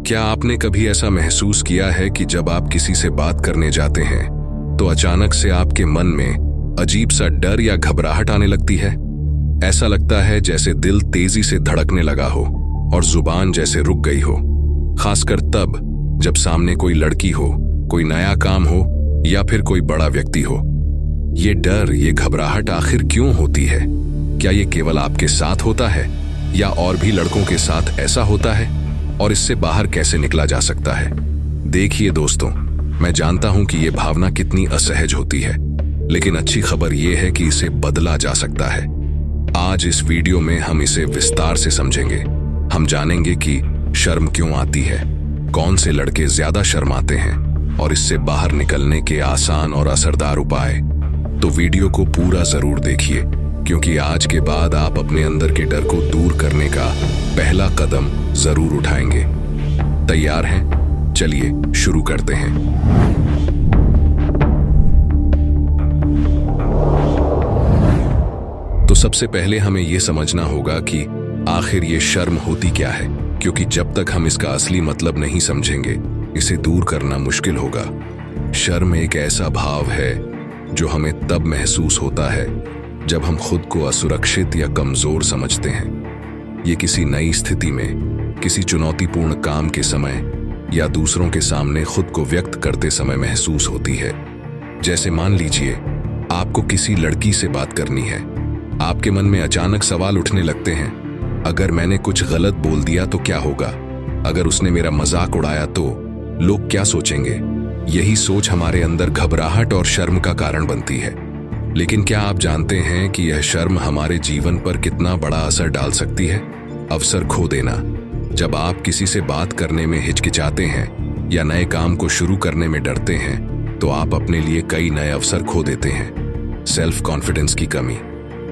क्या आपने कभी ऐसा महसूस किया है कि जब आप किसी से बात करने जाते हैं तो अचानक से आपके मन में अजीब सा डर या घबराहट आने लगती है? ऐसा लगता है जैसे दिल तेजी से धड़कने लगा हो और जुबान जैसे रुक गई हो, खासकर तब जब सामने कोई लड़की हो, कोई नया काम हो या फिर कोई बड़ा व्यक्ति हो। ये डर, ये घबराहट आखिर क्यों होती है? क्या ये केवल आपके साथ होता है या और भी लड़कों के साथ ऐसा होता है? और इससे बाहर कैसे निकला जा सकता है? देखिए दोस्तों, मैं जानता हूं कि ये भावना कितनी असहज होती है, लेकिन अच्छी खबर ये है कि इसे बदला जा सकता है। आज इस वीडियो में हम इसे विस्तार से समझेंगे। हम जानेंगे कि शर्म क्यों आती है, कौन से लड़के ज्यादा शर्माते हैं और इससे बाहर निकलने के आसान और असरदार उपाय। तो वीडियो को पूरा जरूर देखिए, क्योंकि आज के बाद आप अपने अंदर के डर को दूर करने का पहला कदम जरूर उठाएंगे। तैयार हैं? चलिए शुरू करते हैं। तो सबसे पहले हमें यह समझना होगा कि आखिर ये शर्म होती क्या है, क्योंकि जब तक हम इसका असली मतलब नहीं समझेंगे, इसे दूर करना मुश्किल होगा। शर्म एक ऐसा भाव है जो हमें तब महसूस होता है जब हम खुद को असुरक्षित या कमजोर समझते हैं। ये किसी नई स्थिति में, किसी चुनौतीपूर्ण काम के समय या दूसरों के सामने खुद को व्यक्त करते समय महसूस होती है। जैसे मान लीजिए आपको किसी लड़की से बात करनी है, आपके मन में अचानक सवाल उठने लगते हैं, अगर मैंने कुछ गलत बोल दिया तो क्या होगा? अगर उसने मेरा मजाक उड़ाया तो लोग क्या सोचेंगे? यही सोच हमारे अंदर घबराहट और शर्म का कारण बनती है। लेकिन क्या आप जानते हैं कि यह शर्म हमारे जीवन पर कितना बड़ा असर डाल सकती है? अवसर खो देना। जब आप किसी से बात करने में हिचकिचाते हैं या नए काम को शुरू करने में डरते हैं, तो आप अपने लिए कई नए अवसर खो देते हैं। सेल्फ कॉन्फिडेंस की कमी।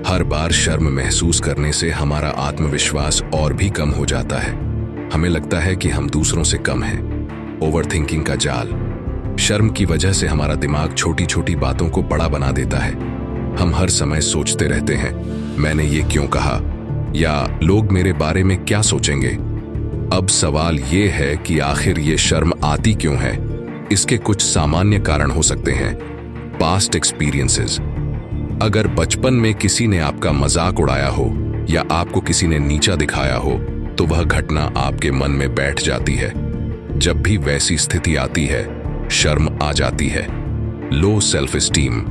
हर बार शर्म महसूस करने से हमारा आत्मविश्वास और भी कम हो जाता है। हमें लगता है कि हम दूसरों से कम हैं। ओवरथिंकिंग का जाल। शर्म की वजह से हमारा दिमाग छोटी छोटी बातों को बड़ा बना देता है। हम हर समय सोचते रहते हैं, मैंने ये क्यों कहा, या लोग मेरे बारे में क्या सोचेंगे। अब सवाल ये है कि आखिर ये शर्म आती क्यों है? इसके कुछ सामान्य कारण हो सकते हैं। Past experiences. अगर बचपन में किसी ने आपका मजाक उड़ाया हो या आपको किसी ने नीचा दिखाया हो, तो वह घटना आपके मन में बैठ जाती है। जब भी वैसी स्थिति आती है, शर्म आ जाती है। Low self esteem.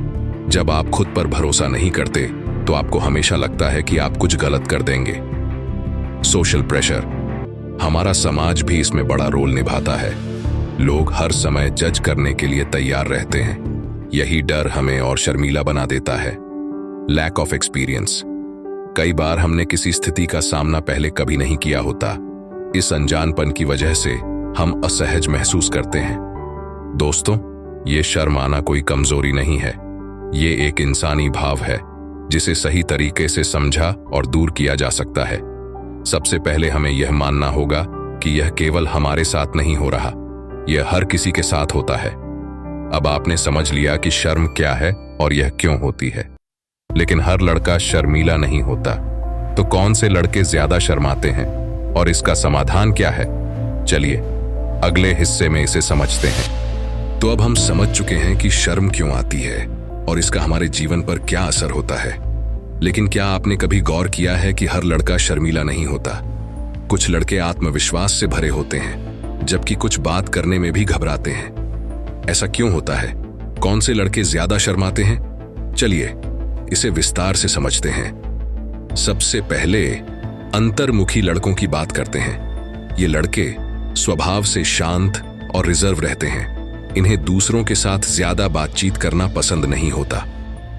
जब आप खुद पर भरोसा नहीं करते, तो आपको हमेशा लगता है कि आप कुछ गलत कर देंगे। Social pressure. हमारा समाज भी इसमें बड़ा रोल निभाता है। लोग हर समय जज करने के लिए तैयार रहते हैं। यही डर हमें और शर्मीला बना देता है। Lack of experience. कई बार हमने किसी स्थिति का सामना पहले कभी नहीं किया होता। इस अनजानपन की वजह से हम असहज महसूस करते हैं। दोस्तों, ये शर्म आना कोई कमजोरी नहीं है। ये एक इंसानी भाव है जिसे सही तरीके से समझा और दूर किया जा सकता है। सबसे पहले हमें यह मानना होगा कि यह केवल हमारे साथ नहीं हो रहा, यह हर किसी के साथ होता है। अब आपने समझ लिया कि शर्म क्या है और यह क्यों होती है। लेकिन हर लड़का शर्मीला नहीं होता। तो कौन से लड़के ज्यादा शर्माते हैं और इसका समाधान क्या है? चलिए अगले हिस्से में इसे समझते हैं। तो अब हम समझ चुके हैं कि शर्म क्यों आती है और इसका हमारे जीवन पर क्या असर होता है। लेकिन क्या आपने कभी गौर किया है कि हर लड़का शर्मीला नहीं होता? कुछ लड़के आत्मविश्वास से भरे होते हैं, जबकि कुछ बात करने में भी घबराते हैं। ऐसा क्यों होता है? कौन से लड़के ज्यादा शर्माते हैं? चलिए इसे विस्तार से समझते हैं। सबसे पहले अंतर्मुखी लड़कों की बात करते हैं। ये लड़के स्वभाव से शांत और रिजर्व रहते हैं। इन्हें दूसरों के साथ ज्यादा बातचीत करना पसंद नहीं होता,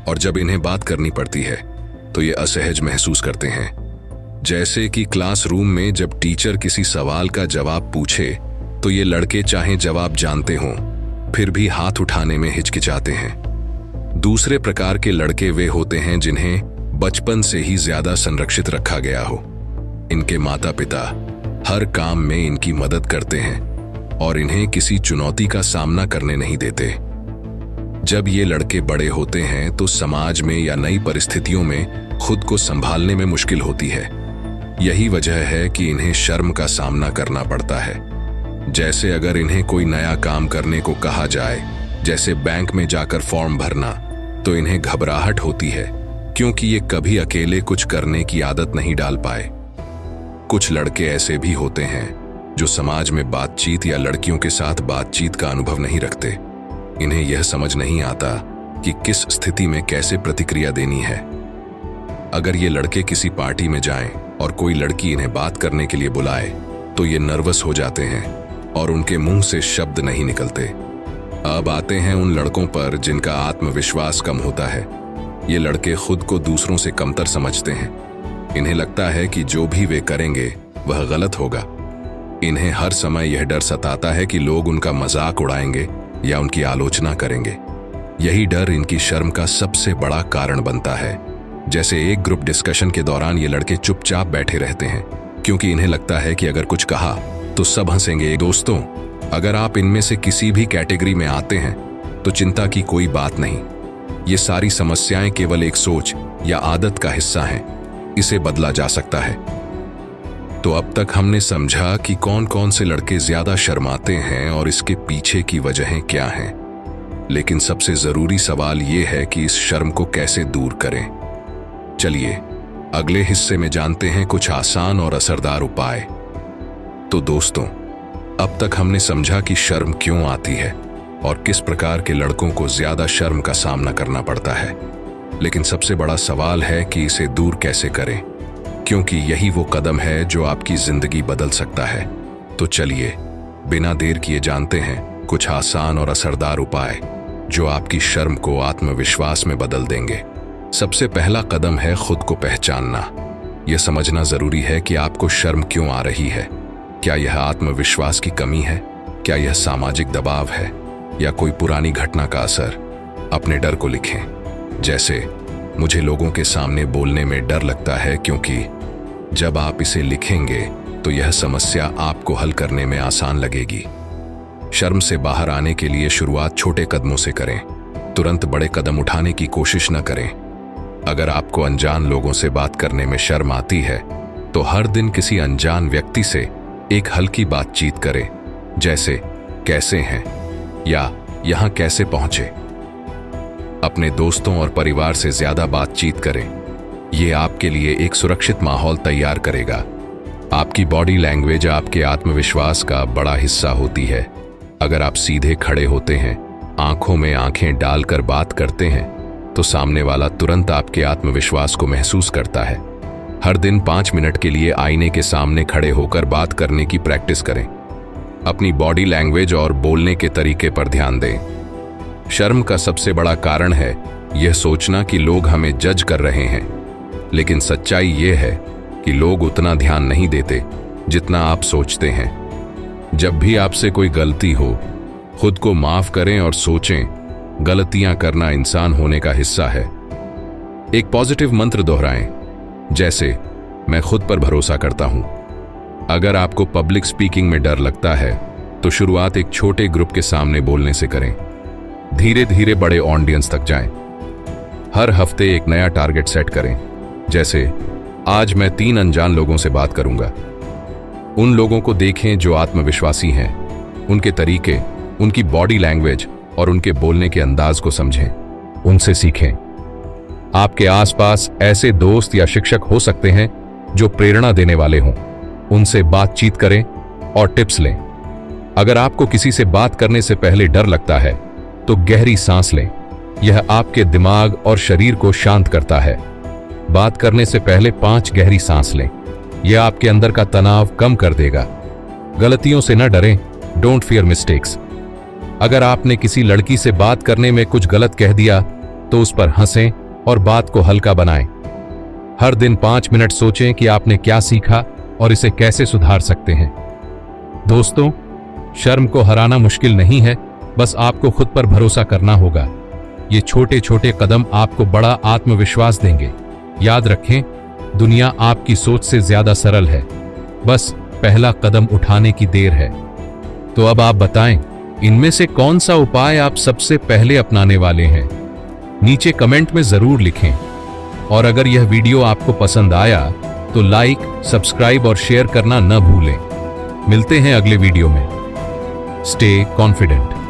और जब इन्हें बात करनी पड़ती है तो ये असहज महसूस करते हैं। जैसे कि क्लासरूम में जब टीचर किसी सवाल का जवाब पूछे, तो ये लड़के चाहे जवाब जानते हों, फिर भी हाथ उठाने में हिचकिचाते हैं। दूसरे प्रकार के लड़के वे होते हैं जिन्हें बचपन से ही ज्यादा संरक्षित रखा गया हो। इनके माता पिता हर काम में इनकी मदद करते हैं और इन्हें किसी चुनौती का सामना करने नहीं देते। जब ये लड़के बड़े होते हैं तो समाज में या नई परिस्थितियों में खुद को संभालने में मुश्किल होती है। यही वजह है कि इन्हें शर्म का सामना करना पड़ता है। जैसे अगर इन्हें कोई नया काम करने को कहा जाए, जैसे बैंक में जाकर फॉर्म भरना, तो इन्हें घबराहट होती है क्योंकि ये कभी अकेले कुछ करने की आदत नहीं डाल पाए। कुछ लड़के ऐसे भी होते हैं जो समाज में बातचीत या लड़कियों के साथ बातचीत का अनुभव नहीं रखते। इन्हें यह समझ नहीं आता कि किस स्थिति में कैसे प्रतिक्रिया देनी है। अगर ये लड़के किसी पार्टी में जाएं और कोई लड़की इन्हें बात करने के लिए बुलाए तो ये नर्वस हो जाते हैं और उनके मुंह से शब्द नहीं निकलते। अब आते हैं उन लड़कों पर जिनका आत्मविश्वास कम होता है। ये लड़के खुद को दूसरों से कमतर समझते हैं। इन्हें लगता है कि जो भी वे करेंगे वह गलत होगा। इन्हें हर समय यह डर सताता है कि लोग उनका मजाक उड़ाएंगे या उनकी आलोचना करेंगे। यही डर इनकी शर्म का सबसे बड़ा कारण बनता है। जैसे एक ग्रुप डिस्कशन के दौरान ये लड़के चुपचाप बैठे रहते हैं क्योंकि इन्हें लगता है कि अगर कुछ कहा तो सब हंसेंगे। दोस्तों, अगर आप इनमें से किसी भी कैटेगरी में आते हैं तो चिंता की कोई बात नहीं। ये सारी समस्याएं केवल एक सोच या आदत का हिस्सा हैं। इसे बदला जा सकता है। तो अब तक हमने समझा कि कौन कौन से लड़के ज्यादा शर्माते हैं और इसके पीछे की वजहें क्या हैं। लेकिन सबसे जरूरी सवाल यह है कि इस शर्म को कैसे दूर करें। चलिए अगले हिस्से में जानते हैं कुछ आसान और असरदार उपाय। तो दोस्तों, अब तक हमने समझा कि शर्म क्यों आती है और किस प्रकार के लड़कों को ज्यादा शर्म का सामना करना पड़ता है। लेकिन सबसे बड़ा सवाल है कि इसे दूर कैसे करें, क्योंकि यही वो कदम है जो आपकी जिंदगी बदल सकता है। तो चलिए बिना देर किए जानते हैं कुछ आसान और असरदार उपाय जो आपकी शर्म को आत्मविश्वास में बदल देंगे। सबसे पहला कदम है खुद को पहचानना। यह समझना जरूरी है कि आपको शर्म क्यों आ रही है। क्या यह आत्मविश्वास की कमी है? क्या यह सामाजिक दबाव है या कोई पुरानी घटना का असर? अपने डर को लिखें। जैसे, मुझे लोगों के सामने बोलने में डर लगता है, क्योंकि जब आप इसे लिखेंगे तो यह समस्या आपको हल करने में आसान लगेगी। शर्म से बाहर आने के लिए शुरुआत छोटे कदमों से करें। तुरंत बड़े कदम उठाने की कोशिश न करें। अगर आपको अनजान लोगों से बात करने में शर्म आती है तो हर दिन किसी अनजान व्यक्ति से एक हल्की बातचीत करें, जैसे कैसे हैं या यहां कैसे पहुंचे। अपने दोस्तों और परिवार से ज्यादा बातचीत करें। यह आपके लिए एक सुरक्षित माहौल तैयार करेगा। आपकी बॉडी लैंग्वेज आपके आत्मविश्वास का बड़ा हिस्सा होती है। अगर आप सीधे खड़े होते हैं, आंखों में आंखें डालकर बात करते हैं, तो सामने वाला तुरंत आपके आत्मविश्वास को महसूस करता है। हर दिन 5 मिनट के लिए आईने के सामने खड़े होकर बात करने की प्रैक्टिस करें। अपनी बॉडी लैंग्वेज और बोलने के तरीके पर ध्यान दें। शर्म का सबसे बड़ा कारण है यह सोचना कि लोग हमें जज कर रहे हैं। लेकिन सच्चाई यह है कि लोग उतना ध्यान नहीं देते जितना आप सोचते हैं। जब भी आपसे कोई गलती हो, खुद को माफ करें और सोचें, गलतियां करना इंसान होने का हिस्सा है। एक पॉजिटिव मंत्र दोहराएं, जैसे मैं खुद पर भरोसा करता हूं। अगर आपको पब्लिक स्पीकिंग में डर लगता है तो शुरुआत एक छोटे ग्रुप के सामने बोलने से करें। धीरे धीरे बड़े ऑडियंस तक जाएं। हर हफ्ते एक नया टारगेट सेट करें, जैसे आज मैं 3 अनजान लोगों से बात करूंगा। उन लोगों को देखें जो आत्मविश्वासी हैं। उनके तरीके, उनकी बॉडी लैंग्वेज और उनके बोलने के अंदाज को समझें। उनसे सीखें। आपके आसपास ऐसे दोस्त या शिक्षक हो सकते हैं जो प्रेरणा देने वाले हों। उनसे बातचीत करें और टिप्स लें। अगर आपको किसी से बात करने से पहले डर लगता है तो गहरी सांस लें। यह आपके दिमाग और शरीर को शांत करता है। बात करने से पहले 5 गहरी सांस लें। यह आपके अंदर का तनाव कम कर देगा। गलतियों से न डरें। Don't fear mistakes. अगर आपने किसी लड़की से बात करने में कुछ गलत कह दिया तो उस पर हंसें और बात को हल्का बनाएं। हर दिन 5 मिनट सोचें कि आपने क्या सीखा और इसे कैसे सुधार सकते हैं। दोस्तों, शर्म को हराना मुश्किल नहीं है, बस आपको खुद पर भरोसा करना होगा। ये छोटे छोटे कदम आपको बड़ा आत्मविश्वास देंगे। याद रखें, दुनिया आपकी सोच से ज्यादा सरल है। बस पहला कदम उठाने की देर है। तो अब आप बताएं, इनमें से कौन सा उपाय आप सबसे पहले अपनाने वाले हैं? नीचे कमेंट में जरूर लिखें। और अगर यह वीडियो आपको पसंद आया तो लाइक, सब्सक्राइब और शेयर करना न भूलें। मिलते हैं अगले वीडियो में। Stay confident.